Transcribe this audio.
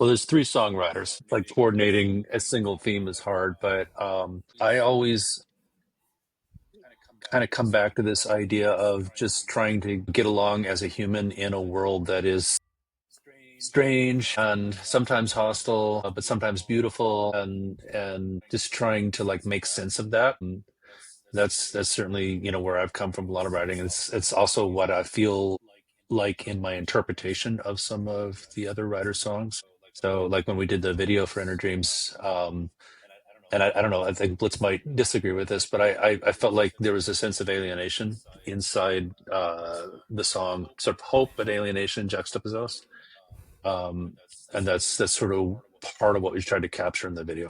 Well, there's three songwriters. Like coordinating a single theme is hard, but I always kind of come back to this idea of just trying to get along as a human in a world that is strange and sometimes hostile, but sometimes beautiful, and just trying to like make sense of that. And that's certainly where I've come from a lot of writing. It's also what I feel like in my interpretation of some of the other writer songs. So like when we did the video for Inner Dreams, and I don't know, I think Blitz might disagree with this, but I felt like there was a sense of alienation inside the song, sort of hope but alienation juxtaposed. Um, and that's sort of part of what we tried to capture in the video.